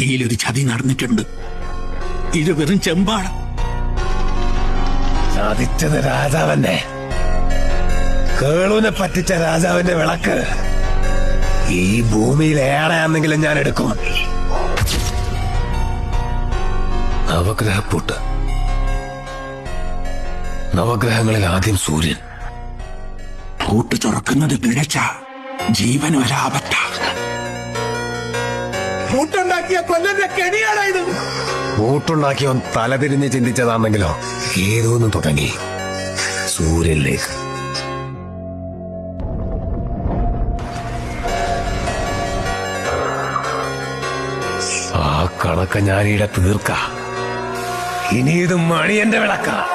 ഇതിലൊരു ചതി നടന്നിട്ടുണ്ട്. ഇത് വെറും ചെമ്പാണ്. ചതിച്ചത് രാജാവന്നെ. കേളുവിനെ പറ്റിച്ച രാജാവിന്റെ വിളക്ക് ഈ ഭൂമിയിൽ ഏറെയാണെങ്കിലും ഞാൻ എടുക്കും. നവഗ്രഹപ്പൂട്ട്. നവഗ്രഹങ്ങളിൽ ആദ്യം സൂര്യൻ. പൂട്ട് തുറക്കുന്നത് പിഴച്ച ജീവൻ ഒരാപത്ത. പൂട്ടുണ്ടാക്കിയ കൊല്ലന്റെ കെണിയാണ് ഇത്. പൂട്ടുണ്ടാക്കിയവൻ തലതിരിഞ്ഞ് ചിന്തിച്ചതാണെങ്കിലോ ഏതോന്നും തുടങ്ങി സൂര്യനിലേക്ക്. ആ കണക്ക് ഞാനിവിടെ തീർക്ക. ഇനി ഇത് മണിയന്റെ വിളക്ക.